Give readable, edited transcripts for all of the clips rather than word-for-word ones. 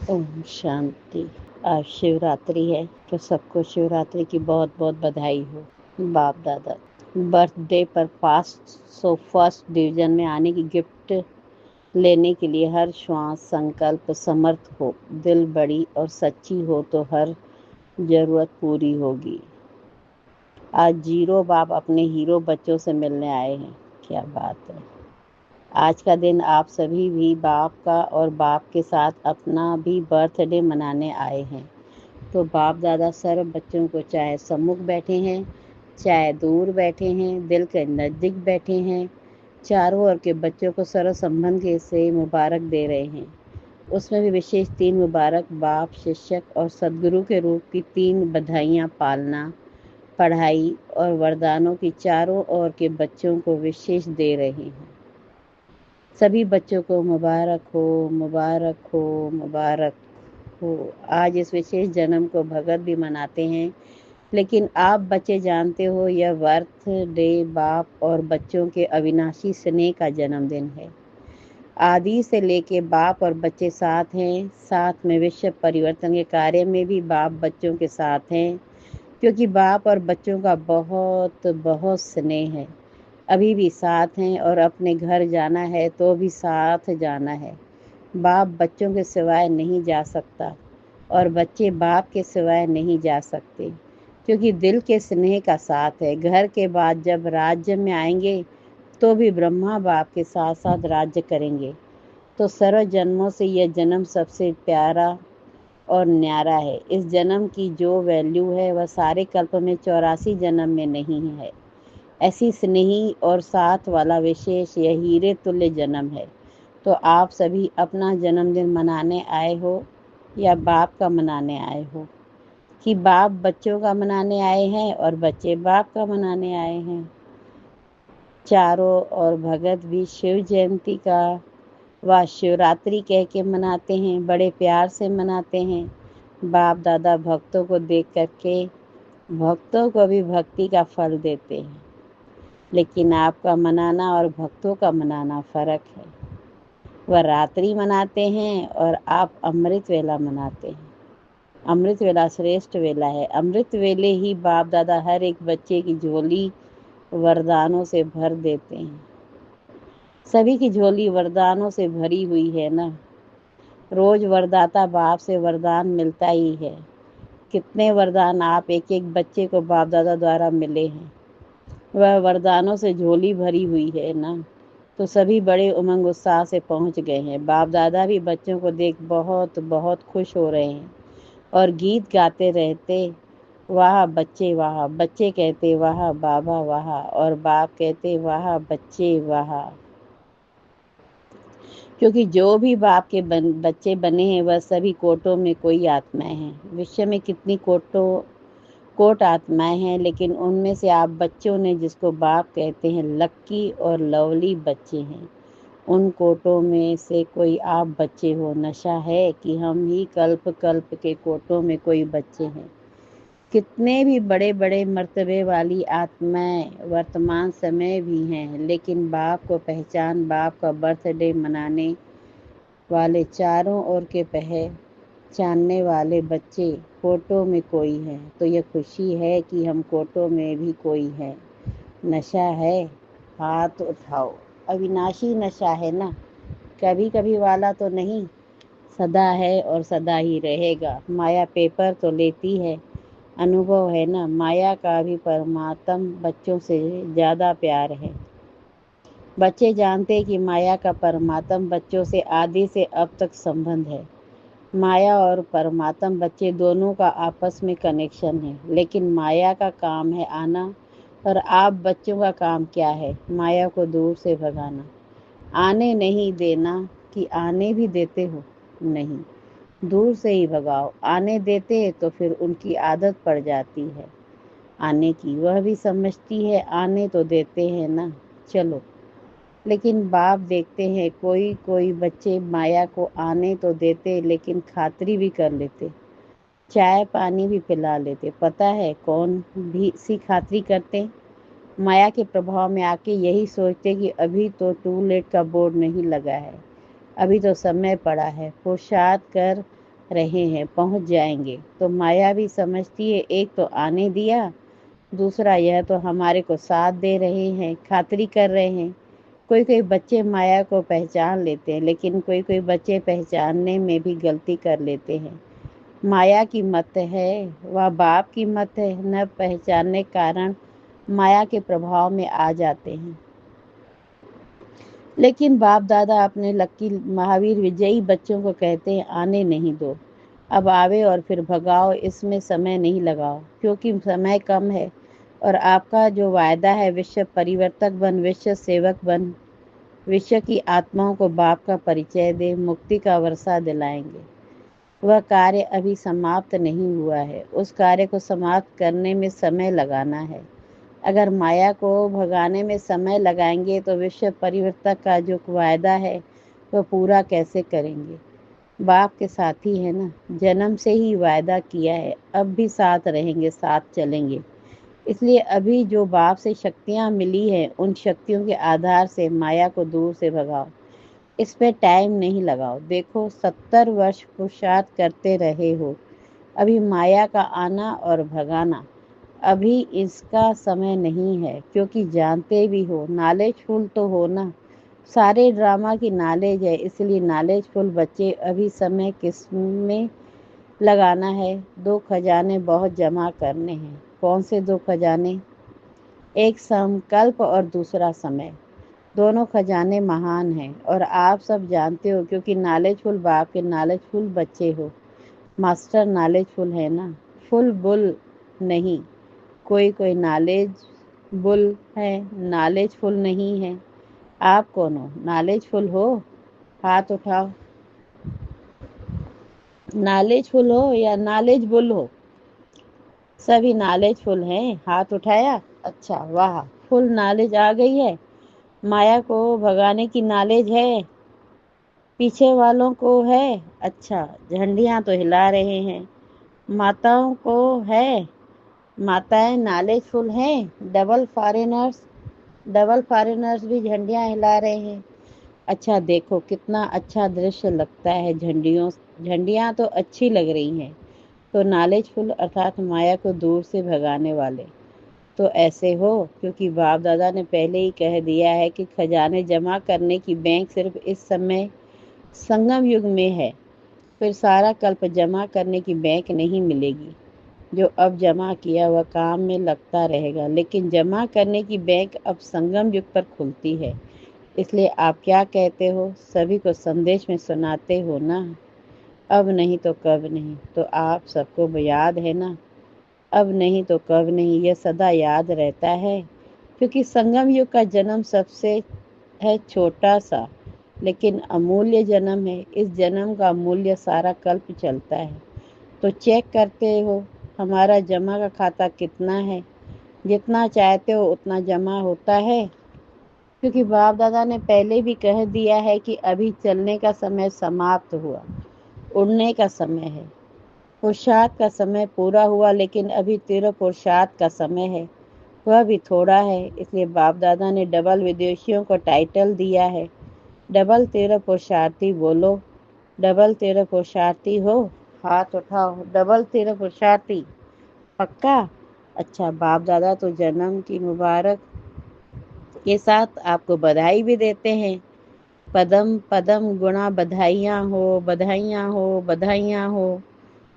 ओम शांति। आज शिवरात्रि है तो सबको शिवरात्रि की बहुत बहुत बधाई हो। बाप दादा बर्थडे पर फर्स्ट डिवीजन में आने की गिफ्ट लेने के लिए हर श्वास संकल्प समर्थ हो, दिल बड़ी और सच्ची हो तो हर जरूरत पूरी होगी। आज जीरो बाप अपने हीरो बच्चों से मिलने आए हैं। क्या बात है। आज का दिन आप सभी भी बाप का और बाप के साथ अपना भी बर्थडे मनाने आए हैं। तो बाप दादा सर्व बच्चों को चाहे सम्मुख बैठे हैं, चाहे दूर बैठे हैं, दिल के नज़दीक बैठे हैं, चारों ओर के बच्चों को सर्व संबंध से मुबारक दे रहे हैं। उसमें भी विशेष 3 मुबारक बाप, शिक्षक और सदगुरु के रूप की 3 बधाइयाँ पालना, पढ़ाई और वरदानों की चारों ओर के बच्चों को विशेष दे रहे हैं। सभी बच्चों को मुबारक हो, मुबारक हो, मुबारक हो। आज इस विशेष जन्म को भगत भी मनाते हैं, लेकिन आप बच्चे जानते हो यह बर्थडे बाप और बच्चों के अविनाशी स्नेह का जन्मदिन है। आदि से लेके बाप और बच्चे साथ हैं, साथ में विश्व परिवर्तन के कार्य में भी बाप बच्चों के साथ हैं, क्योंकि बाप और बच्चों का बहुत बहुत स्नेह है। अभी भी साथ हैं और अपने घर जाना है तो भी साथ जाना है। बाप बच्चों के सिवाय नहीं जा सकता और बच्चे बाप के सिवाय नहीं जा सकते, क्योंकि दिल के स्नेह का साथ है। घर के बाद जब राज्य में आएंगे तो भी ब्रह्मा बाप के साथ साथ राज्य करेंगे। तो सर्व जन्मों से यह जन्म सबसे प्यारा और न्यारा है। इस जन्म की जो वैल्यू है वह सारे कल्प में 84 जन्म में नहीं है। ऐसी स्नेही और साथ वाला विशेष यह हीरे तुल्य जन्म है। तो आप सभी अपना जन्मदिन मनाने आए हो या बाप का मनाने आए हो, कि बाप बच्चों का मनाने आए हैं और बच्चे बाप का मनाने आए हैं। चारों और भगत भी शिव जयंती का व शिवरात्रि कह के मनाते हैं, बड़े प्यार से मनाते हैं। बाप दादा भक्तों को देख करके भक्तों को भी भक्ति का फल देते हैं, लेकिन आपका मनाना और भक्तों का मनाना फर्क है। वह रात्रि मनाते हैं और आप अमृत वेला मनाते हैं। अमृत वेला श्रेष्ठ वेला है। अमृत वेले ही बाप दादा हर एक बच्चे की झोली वरदानों से भर देते हैं। सभी की झोली वरदानों से भरी हुई है ना। रोज वरदाता बाप से वरदान मिलता ही है। कितने वरदान आप एक एक बच्चे को बाप दादा द्वारा मिले हैं, वह वरदानों से झोली भरी हुई है ना। तो सभी बड़े उमंग उत्साह से पहुंच गए हैं। बाप दादा भी बच्चों को देख बहुत बहुत खुश हो रहे हैं और गीत गाते रहते, वाह बच्चे वाह। बच्चे कहते वाह बाबा वाह, और बाप कहते वाह बच्चे वाह। क्योंकि जो भी बाप के बच्चे बने हैं वह सभी कोटों में कोई आत्माएं हैं। विश्व में कितनी कोट आत्माएं हैं, लेकिन उनमें से आप बच्चों ने जिसको बाप कहते हैं लक्की और लवली बच्चे हैं। उन कोटों में से कोई आप बच्चे हो। नशा है कि हम ही कल्प कल्प के कोटों में कोई बच्चे हैं। कितने भी बड़े बड़े मर्तबे वाली आत्माएं वर्तमान समय भी हैं, लेकिन बाप को पहचान, बाप का बर्थडे मनाने वाले चारों ओर के पहचानने वाले बच्चे कोटों में कोई है। तो यह खुशी है कि हम कोटों में भी कोई है। नशा है, हाथ उठाओ। अविनाशी नशा है ना, कभी कभी वाला तो नहीं, सदा है और सदा ही रहेगा। माया पेपर तो लेती है, अनुभव है ना। माया का भी परमात्म बच्चों से ज़्यादा प्यार है। बच्चे जानते हैं कि माया का परमात्म बच्चों से आदि से अब तक संबंध है। माया और परमात्म बच्चे दोनों का आपस में कनेक्शन है, लेकिन माया का काम है आना और आप बच्चों का काम क्या है? माया को दूर से भगाना। आने नहीं देना कि आने भी देते हो? नहीं, दूर से ही भगाओ। आने देते तो फिर उनकी आदत पड़ जाती है आने की, वह भी समझती है आने तो देते हैं ना, चलो। लेकिन बाप देखते हैं कोई कोई बच्चे माया को आने तो देते, लेकिन खातरी भी कर लेते, चाय पानी भी पिला लेते। पता है कौन भी सी खातरी करते? माया के प्रभाव में आके यही सोचते कि अभी तो टू लेट का बोर्ड नहीं लगा है, अभी तो समय पड़ा है, पुरुषार्थ कर रहे हैं, पहुंच जाएंगे। तो माया भी समझती है एक तो आने दिया, दूसरा यह तो हमारे को साथ दे रहे हैं, खातिरी कर रहे हैं। कोई कोई बच्चे माया को पहचान लेते हैं, लेकिन कोई कोई बच्चे पहचानने में भी गलती कर लेते हैं। माया की मत है, वह बाप की मत है, न पहचानने के कारण माया के प्रभाव में आ जाते हैं। लेकिन बाप दादा अपने लक्की महावीर विजयी बच्चों को कहते हैं आने नहीं दो, अब आवे और फिर भगाओ, इसमें समय नहीं लगाओ, क्योंकि समय कम है और आपका जो वायदा है विश्व परिवर्तक बन, विश्व सेवक बन, विश्व की आत्माओं को बाप का परिचय दे, मुक्ति का वर्षा दिलाएंगे। वह कार्य अभी समाप्त नहीं हुआ है, उस कार्य को समाप्त करने में समय लगाना है। अगर माया को भगाने में समय लगाएंगे तो विश्व परिवर्तक का जो वायदा है वह पूरा कैसे करेंगे। बाप के साथी है ना, जन्म से ही वायदा किया है, अब भी साथ रहेंगे, साथ चलेंगे। इसलिए अभी जो बाप से शक्तियां मिली है उन शक्तियों के आधार से माया को दूर से भगाओ, इस पे टाइम नहीं लगाओ। देखो 70 वर्ष पुरुषार्थ करते रहे हो, अभी माया का आना और भगाना, अभी इसका समय नहीं है, क्योंकि जानते भी हो, नॉलेजफुल तो हो ना, सारे ड्रामा की नॉलेज है, इसलिए नॉलेजफुल बच्चे अभी समय किस में लगाना है। 2 खजाने बहुत जमा करने हैं। कौन से 2 खजाने? एक संकल्प और दूसरा समय। दोनों खजाने महान हैं और आप सब जानते हो, क्योंकि नॉलेजफुल बाप के नॉलेजफुल बच्चे हो। मास्टर नॉलेजफुल है ना, फुल बुल नहीं। कोई कोई नॉलेजफुल है, नॉलेजफुल नहीं है। आप कौन हो? नॉलेजफुल हो? हाथ उठाओ। नॉलेजफुल हो या नॉलेजबुल हो? सभी नॉलेजफुल हैं, हाथ उठाया। अच्छा, वाह, फुल नॉलेज आ गई है। माया को भगाने की नॉलेज है, पीछे वालों को है। अच्छा, झंडियां तो हिला रहे हैं। माताओं को है, माताएं नॉलेजफुल हैं। डबल फॉरेनर्स भी झंडियां हिला रहे हैं। अच्छा, देखो कितना अच्छा दृश्य लगता है। झंडियां तो अच्छी लग रही हैं। तो नॉलेजफुल अर्थात माया को दूर से भगाने वाले तो ऐसे हो, क्योंकि बाप दादा ने पहले ही कह दिया है कि खजाने जमा करने की बैंक सिर्फ इस समय संगम युग में है, फिर सारा कल्प जमा करने की बैंक नहीं मिलेगी। जो अब जमा किया वह काम में लगता रहेगा, लेकिन जमा करने की बैंक अब संगम युग पर खुलती है। इसलिए आप क्या कहते हो, सभी को संदेश में सुनाते हो ना, अब नहीं तो कब नहीं। तो आप सबको याद है ना, अब नहीं तो कब नहीं, यह सदा याद रहता है, क्योंकि संगम युग का जन्म सबसे है छोटा सा लेकिन अमूल्य जन्म है। इस जन्म का मूल्य सारा कल्प चलता है। तो चेक करते हो हमारा जमा का खाता कितना है, जितना चाहते हो उतना जमा होता है, क्योंकि बाप दादा ने पहले भी कह दिया है कि अभी चलने का समय समाप्त हुआ, उड़ने का समय है, पुरुषार्थ का समय पूरा हुआ, लेकिन अभी तेरा पुरुषार्थ का समय है, वह भी थोड़ा है। इसलिए बाप दादा ने डबल विदेशियों को टाइटल दिया है, डबल तेरह पुरुषार्थी। बोलो, डबल तेरह पुरुषार्थी हो? हाथ उठाओ। डबल तेरह पुरुषार्थी पक्का? अच्छा, बाप दादा तो जन्म की मुबारक के साथ आपको बधाई भी देते हैं। पदम पदम गुणा बधाइयाँ हो, बधाइयाँ हो, बधाइयाँ हो।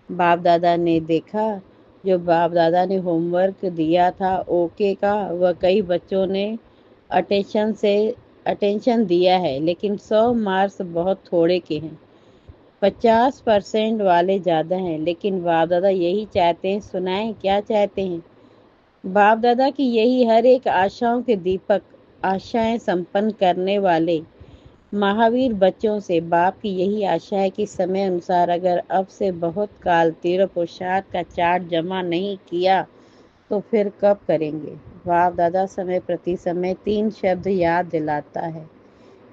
बाप दादा ने देखा, जो बाप दादा ने होमवर्क दिया था ओके का, वह कई बच्चों ने अटेंशन दिया है, लेकिन 100 मार्क्स बहुत थोड़े के हैं। 50% वाले ज़्यादा हैं, लेकिन बाप दादा यही चाहते हैं। सुनाएं क्या चाहते हैं? बाप दादा की यही हर एक आशाओं के दीपक, आशाएं संपन्न करने वाले महावीर बच्चों से बाप की यही आशा है कि समय अनुसार अगर अब से बहुत काल तीव्र पुरुषार्थ का चार्ट जमा नहीं किया तो फिर कब करेंगे। बाप दादा समय प्रति समय 3 शब्द याद दिलाता है,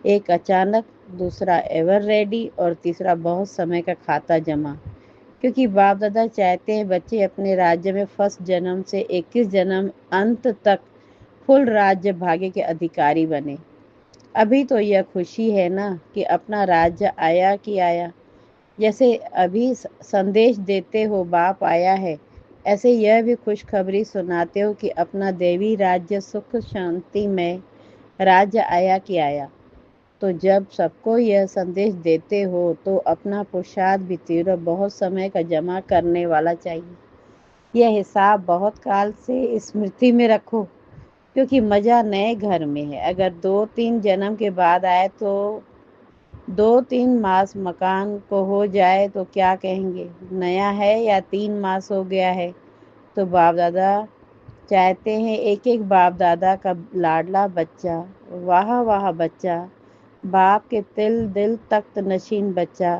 एक अचानक, दूसरा एवर रेडी और तीसरा बहुत समय का खाता जमा। क्योंकि बाप दादा चाहते हैं बच्चे अपने राज्य में फर्स्ट जन्म से 21 जन्म अंत तक फुल राज्य भाग्य के अधिकारी बने। अभी तो यह खुशी है ना कि अपना राज्य आया कि आया, जैसे अभी संदेश देते हो बाप आया है, ऐसे यह भी खुशखबरी सुनाते हो कि अपना देवी राज्य सुख शांति में राज्य आया कि आया। तो जब सबको यह संदेश देते हो तो अपना पुरुषार्थ भी तीव्र बहुत समय का जमा करने वाला चाहिए। यह हिसाब बहुत काल से स्मृति में रखो, क्योंकि मजा नए घर में है। अगर 2-3 जन्म के बाद आए तो 2-3 मास मकान को हो जाए तो क्या कहेंगे, नया है या 3 मास हो गया है। तो बाप दादा चाहते हैं एक एक बाप दादा का लाडला बच्चा, वाह वाह बच्चा, बाप के तिल दिल तख्त नशीन बच्चा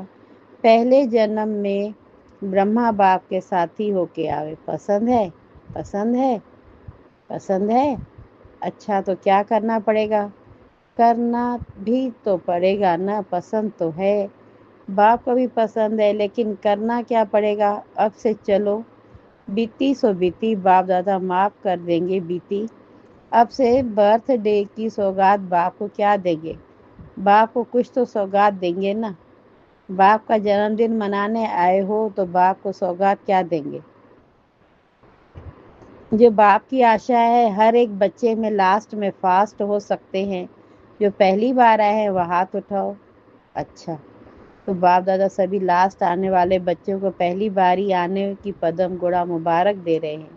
पहले जन्म में ब्रह्मा बाप के साथी होके आवे। पसंद है? पसंद है? पसंद है? अच्छा, तो क्या करना पड़ेगा? करना भी तो पड़ेगा ना, पसंद तो है, बाप को भी पसंद है, लेकिन करना क्या पड़ेगा। अब से चलो, बीती सो बीती, बाप दादा माफ कर देंगे बीती। अब से बर्थडे की सौगात बाप को क्या देंगे? बाप को कुछ तो सौगात देंगे ना। बाप का जन्मदिन मनाने आए हो तो बाप को सौगात क्या देंगे? जो बाप की आशा है हर एक बच्चे में लास्ट में फास्ट हो सकते हैं। जो पहली बार आए हैं वह हाथ उठाओ। अच्छा, तो बाप दादा सभी लास्ट आने वाले बच्चों को पहली बारी आने की पदम गुड़ा मुबारक दे रहे हैं,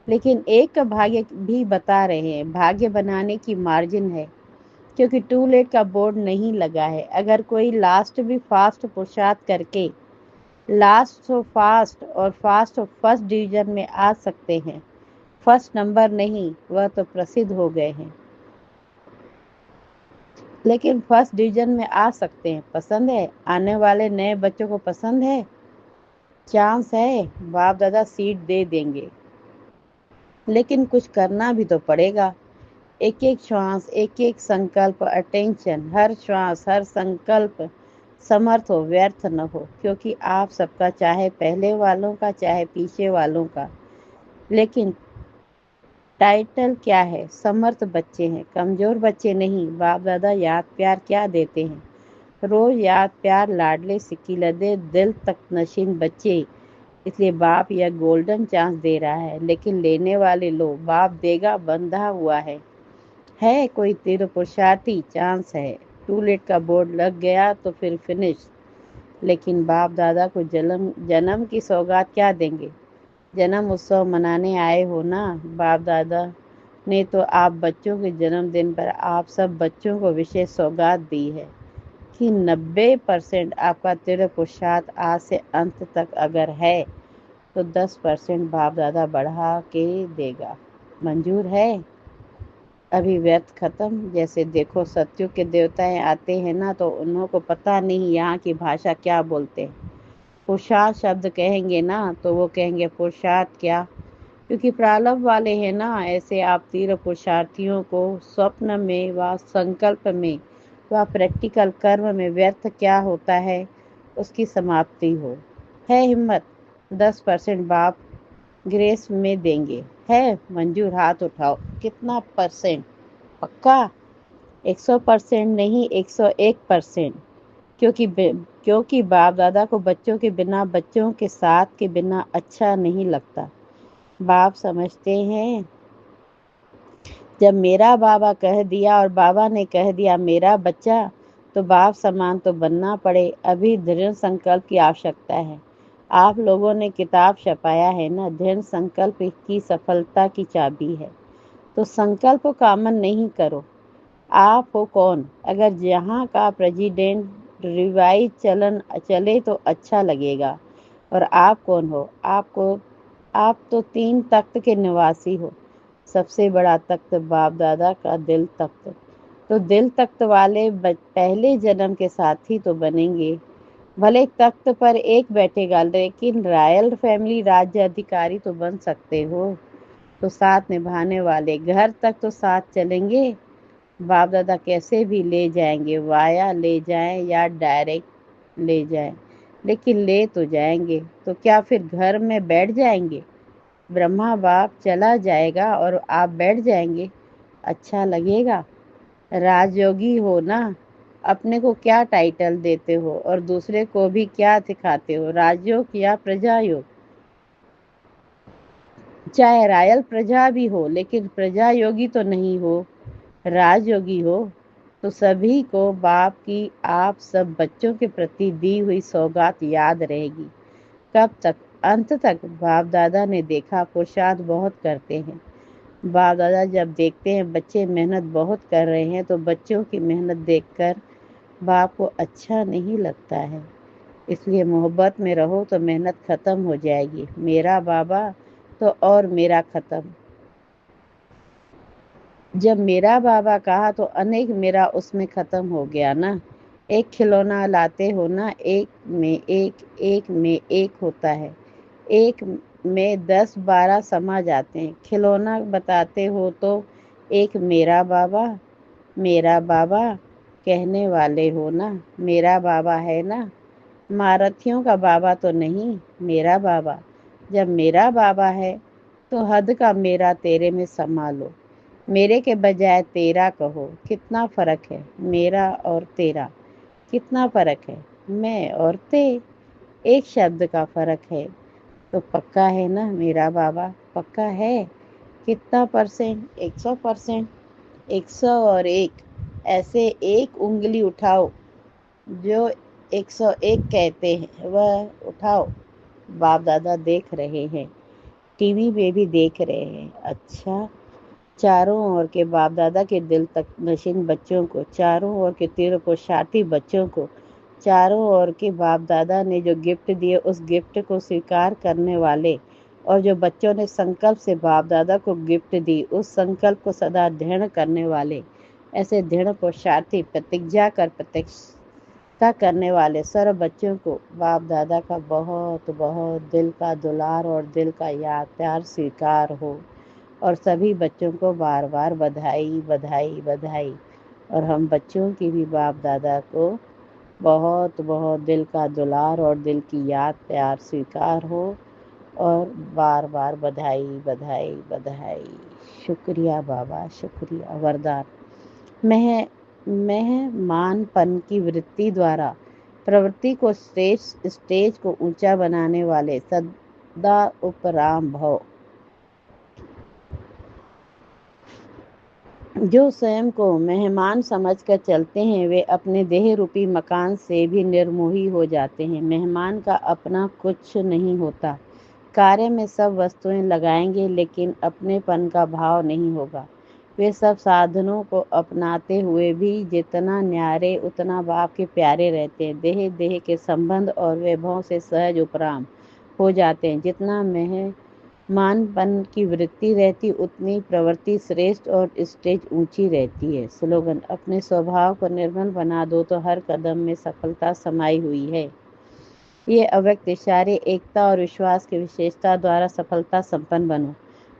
लेकिन एक का भाग्य भी बता रहे हैं। भाग्य बनाने की मार्जिन है, क्योंकि टू लेट का बोर्ड नहीं लगा है। अगर कोई लास्ट भी फास्ट पुरुषार्थ करके लास्ट तो फास्ट और फास्ट तो फर्स्ट डिवीजन में आ सकते हैं, फर्स्ट नंबर नहीं, वह तो प्रसिद्ध हो गए हैं, लेकिन फर्स्ट डिवीजन में आ सकते हैं। पसंद है? आने वाले नए बच्चों को पसंद है? चांस है, बाप दादा सीट दे देंगे, लेकिन कुछ करना भी तो पड़ेगा। एक एक श्वास, एक एक संकल्प, अटेंशन, हर श्वास हर संकल्प समर्थ हो, व्यर्थ न हो, क्योंकि आप सबका, चाहे पहले वालों का चाहे पीछे वालों का, लेकिन टाइटल क्या है? समर्थ बच्चे हैं, कमजोर बच्चे नहीं। बाप दादा याद प्यार क्या देते हैं? रोज याद प्यार, लाडले सिक्की लदे दिल तक नशीन बच्चे। इसलिए बाप यह गोल्डन चांस दे रहा है, लेकिन लेने वाले लो, बाप देगा बंधा हुआ है कोई तीव्र पुरुषार्थी चांस है। टू लेट का बोर्ड लग गया तो फिर फिनिश। लेकिन बाप दादा को जन्म की सौगात क्या देंगे? जन्म उत्सव मनाने आए हो ना। बाप दादा ने तो आप बच्चों के जन्मदिन पर आप सब बच्चों को विशेष सौगात दी है कि 90% आपका तीव्र पुरुषार्थ आज से अंत तक अगर है तो 10% बाप दादा बढ़ा के देगा। मंजूर है? अभी व्यर्थ खत्म। जैसे देखो, सत्युग के देवताएं आते हैं ना, तो उन्हों को पता नहीं यहाँ की भाषा क्या बोलते हैं। पुरुषार्थ शब्द कहेंगे ना तो वो कहेंगे पुरुषार्थ क्या, क्योंकि प्रारब्ध वाले हैं ना। ऐसे आप तीव्र पुरुषार्थियों को स्वप्न में व संकल्प में व प्रैक्टिकल कर्म में व्यर्थ क्या होता है उसकी समाप्ति हो। है हिम्मत? 10% बाप ग्रेस में देंगे। है मंजूर? हाथ उठाओ। कितना परसेंट? पक्का? 100% नहीं, 101%। क्योंकि बाप दादा को बच्चों के बिना, बच्चों के साथ के बिना अच्छा नहीं लगता। बाप समझते हैं, जब मेरा बाबा कह दिया और बाबा ने कह दिया मेरा बच्चा, तो बाप समान तो बनना पड़े। अभी दृढ़ संकल्प की आवश्यकता है। आप लोगों ने किताब छपाया है ना, दृढ़ संकल्प की सफलता की चाबी है। तो संकल्प को कामन नहीं करो। आप हो कौन? अगर यहाँ का प्रेसिडेंट रिवाइज चलन चले तो अच्छा लगेगा। और आप कौन हो? आप तो 3 तख्त के निवासी हो। सबसे बड़ा तख्त बाप दादा का दिल तख्त। तो दिल तख्त वाले पहले जन्म के साथी तो बनेंगे। भले तख्त पर एक बैठेगा, लेकिन रॉयल फैमिली राज्य अधिकारी तो बन सकते हो। तो साथ निभाने वाले, घर तक तो साथ चलेंगे। बाप दादा कैसे भी ले जाएंगे, वाया ले जाएं या डायरेक्ट ले जाएं, लेकिन ले तो जाएंगे। तो क्या फिर घर में बैठ जाएंगे? ब्रह्मा बाप चला जाएगा और आप बैठ जाएंगे, अच्छा लगेगा? राजयोगी हो ना, अपने को क्या टाइटल देते हो और दूसरे को भी क्या सिखाते हो? राजयोग या प्रजा योग? चाहे रायल प्रजा भी हो, लेकिन प्रजा योगी तो नहीं हो, राजयोगी हो, तो सभी को बाप की आप सब बच्चों के प्रति दी हुई सौगात याद रहेगी। कब तक? अंत तक। बाप दादा ने देखा पुरुषार्थ बहुत करते हैं। बाप दादा जब देखते हैं बच्चे मेहनत बहुत कर रहे हैं तो बच्चों की मेहनत देखकर बाप को अच्छा नहीं लगता है। इसलिए मोहब्बत में रहो तो मेहनत खत्म हो जाएगी। मेरा बाबा तो और मेरा खत्म। जब मेरा बाबा कहा तो अनेक मेरा उसमें खत्म हो गया ना। एक खिलौना लाते हो ना, एक में एक होता है, एक में 10-12 समा जाते हैं। खिलौना बताते हो तो एक मेरा बाबा कहने वाले हो ना। मेरा बाबा है ना, महारथियों का बाबा तो नहीं, मेरा बाबा। जब मेरा बाबा है तो हद का मेरा तेरे में समा लो। मेरे के बजाय तेरा कहो। कितना फर्क है मेरा और तेरा, कितना फर्क है मैं और ते। एक शब्द का फर्क है तो पक्का है ना मेरा बाबा, पक्का है। कितना परसेंट? 100%। 101। ऐसे एक उंगली उठाओ जो 101 कहते हैं, वह उठाओ। बाप दादा देख रहे हैं, टीवी में भी देख रहे हैं। अच्छा, चारों ओर के बाप दादा के दिल तक नशीन बच्चों को, चारों ओर के तीर को शाती बच्चों को, चारों ओर के बाप दादा ने जो गिफ्ट दिए उस गिफ्ट को स्वीकार करने वाले, और जो बच्चों ने संकल्प से बाप दादा को गिफ्ट दी उस संकल्प को सदा दृढ़ करने वाले, ऐसे दृढ़ पुरुषार्थी प्रतिज्ञा कर प्रत्यक्षता करने वाले सर्व बच्चों को बाप दादा का बहुत बहुत दिल का दुलार और दिल का याद प्यार स्वीकार हो। और सभी बच्चों को बार बार बधाई बधाई बधाई। और हम बच्चों की भी बाप दादा को बहुत बहुत दिल का दुलार और दिल की याद प्यार स्वीकार हो, और बार बार बधाई बधाई बधाई। शुक्रिया बाबा, शुक्रिया। वरदान। मेहमानपन की वृत्ति द्वारा प्रवृत्ति को स्टेज को ऊंचा बनाने वाले सदा उपराम भव। जो स्वयं को मेहमान समझकर चलते हैं वे अपने देह रूपी मकान से भी निर्मोही हो जाते हैं। मेहमान का अपना कुछ नहीं होता। कार्य में सब वस्तुएं लगाएंगे लेकिन अपनेपन का भाव नहीं होगा। वे सब साधनों को अपनाते हुए भी जितना न्यारे उतना बाप के प्यारे रहते हैं। देह देह के संबंध और वैभव से सहज उपराम हो जाते हैं। जितना मेहमानपन की वृत्ति रहती उतनी प्रवृत्ति श्रेष्ठ और स्टेज ऊंची रहती है। स्लोगन। अपने स्वभाव को निर्मल बना दो तो हर कदम में सफलता समाई हुई है। ये अव्यक्त इशारे एकता और विश्वास की विशेषता द्वारा सफलता संपन्न बनो।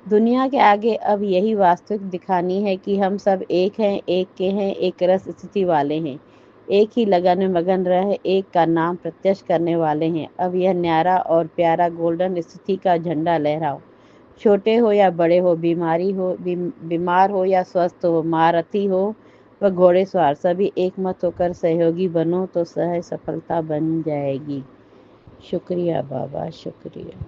दुनिया के आगे अब यही वास्तविक दिखानी है कि हम सब एक हैं, एक के हैं, एक रस स्थिति वाले हैं, एक ही लगन में मगन रह एक का नाम प्रत्यक्ष करने वाले हैं। अब यह न्यारा और प्यारा गोल्डन स्थिति का झंडा लहराओ। छोटे हो या बड़े हो, बीमार हो या स्वस्थ हो, महारथी हो व घोड़ेसवार, सभी एक मत होकर सहयोगी बनो तो सहज सफलता बन जाएगी। शुक्रिया बाबा, शुक्रिया।